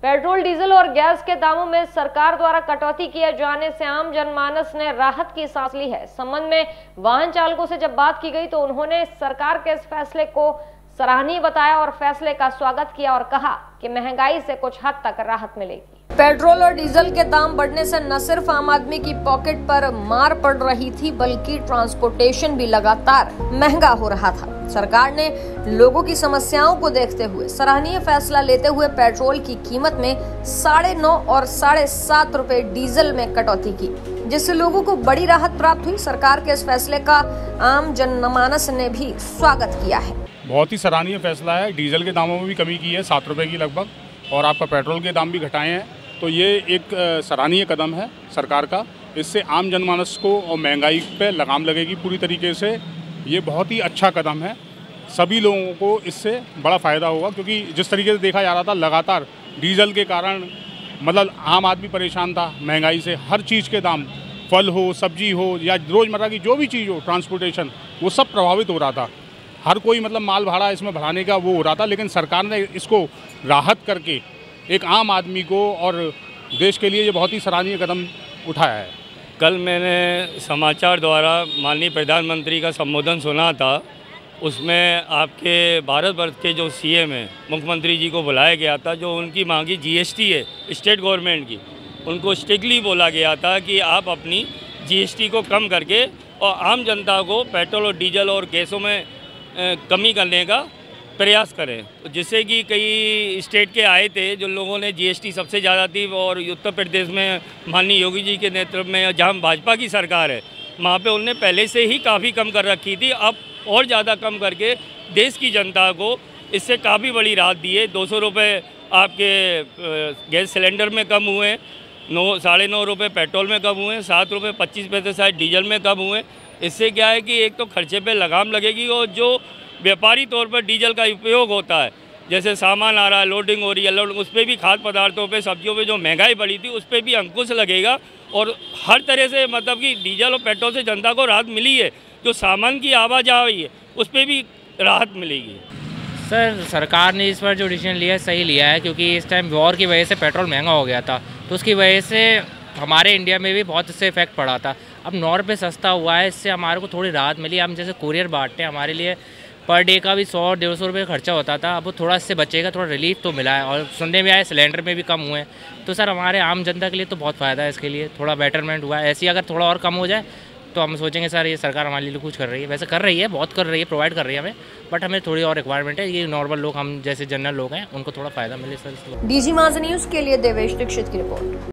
Petrol, diesel और gas के दामों में सरकार द्वारा कटौती किए जाने से आम जनमानस ने राहत की सांस ली है। संबंध में वाहन चालकों से जब बात की गई तो उन्होंने सरकार के इस फैसले को सराहनीय बताया और फैसले का स्वागत किया और कहा कि महंगाई से कुछ हद तक राहत मिलेगी। पेट्रोल और डीजल के दाम बढ़ने से न सिर्फ आम आदमी की पॉकेट पर मार पड़ रही थी, बल्कि ट्रांसपोर्टेशन भी लगातार महंगा हो रहा था। सरकार ने लोगों की समस्याओं को देखते हुए सराहनीय फैसला लेते हुए पेट्रोल की कीमत में 9.5 और 7.5 रुपए डीजल में कटौती की, जिससे लोगों को बड़ी राहत प्राप्त हुई। सरकार के इस फैसले का आम जनमानस ने भी स्वागत किया है। बहुत ही सराहनीय फैसला है। डीजल के दामों में भी कमी की है 7 रुपए की लगभग, और आपका पेट्रोल के दाम भी घटाए हैं, तो ये एक सराहनीय कदम है सरकार का। इससे आम जनमानस को और महंगाई पे लगाम लगेगी पूरी तरीके से। ये बहुत ही अच्छा कदम है, सभी लोगों को इससे बड़ा फ़ायदा होगा, क्योंकि जिस तरीके से देखा जा रहा था लगातार डीजल के कारण मतलब आम आदमी परेशान था महंगाई से। हर चीज़ के दाम, फल हो, सब्जी हो या रोज़मर्रा की जो भी चीज़ हो, ट्रांसपोर्टेशन, वो सब प्रभावित हो रहा था। हर कोई मतलब माल भाड़ा इसमें बढ़ाने का वो हो रहा था, लेकिन सरकार ने इसको राहत करके एक आम आदमी को और देश के लिए ये बहुत ही सराहनीय कदम उठाया है। कल मैंने समाचार द्वारा माननीय प्रधानमंत्री का संबोधन सुना था। उसमें आपके भारतवर्ष के जो सीएम हैं, मुख्यमंत्री जी को बुलाया गया था। जो उनकी मांगी जीएसटी है स्टेट गवर्नमेंट की, उनको स्ट्रिक्टली बोला गया था कि आप अपनी जीएसटी को कम करके और आम जनता को पेट्रोल और डीजल और गैसों में कमी करने का प्रयास करें। जिससे कि कई स्टेट के आए थे जो लोगों ने जीएसटी सबसे ज़्यादा थी, और उत्तर प्रदेश में माननीय योगी जी के नेतृत्व में जहाँ भाजपा की सरकार है, वहाँ पे उनने पहले से ही काफ़ी कम कर रखी थी। अब और ज़्यादा कम करके देश की जनता को इससे काफ़ी बड़ी राहत दी है। 200 रुपये आपके गैस सिलेंडर में कम हुए, 9.5 रुपये पेट्रोल में कम हुए, 7 रुपये 25 पैसे शायद डीजल में कम हुए। इससे क्या है कि एक तो खर्चे पे लगाम लगेगी, और जो व्यापारी तौर पर डीजल का उपयोग होता है, जैसे सामान आ रहा है, लोडिंग हो रही है, उस पर भी, खाद्य पदार्थों पे, सब्जियों पे जो महंगाई बढ़ी थी उस पर भी अंकुश लगेगा। और हर तरह से मतलब कि डीजल और पेट्रोल से जनता को राहत मिली है। जो सामान की आवाजाही है उस पर भी राहत मिलेगी। सर, सरकार ने इस बार जो डिसीजन लिया है सही लिया है, क्योंकि इस टाइम वॉर की वजह से पेट्रोल महंगा हो गया था, तो उसकी वजह से हमारे इंडिया में भी बहुत इससे इफेक्ट पड़ा था। अब 9 रुपये सस्ता हुआ है, इससे हमारे को थोड़ी राहत मिली। हम जैसे कुरियर बांटते हैं, हमारे लिए पर डे का भी 100-150 रुपये खर्चा होता था, अब वो थोड़ा इससे बचेगा, थोड़ा रिलीफ तो मिला है। और सुनने में आया सिलेंडर में भी कम हुए हैं, तो सर हमारे आम जनता के लिए तो बहुत फ़ायदा है। इसके लिए थोड़ा बेटरमेंट हुआ है। ऐसे ही अगर थोड़ा और कम हो जाए तो हम सोचेंगे सर ये सरकार हमारे लिए कुछ कर रही है। वैसे कर रही है, बहुत कर रही है, प्रोवाइड कर रही है हमें, बट हमें थोड़ी और रिक्वायरमेंट है। ये नॉर्मल लोग, हम जैसे जनरल लोग हैं, उनको थोड़ा फ़ायदा मिले सर। डीजी माज़ न्यूज़ के लिए देवेश दीक्षित की रिपोर्ट।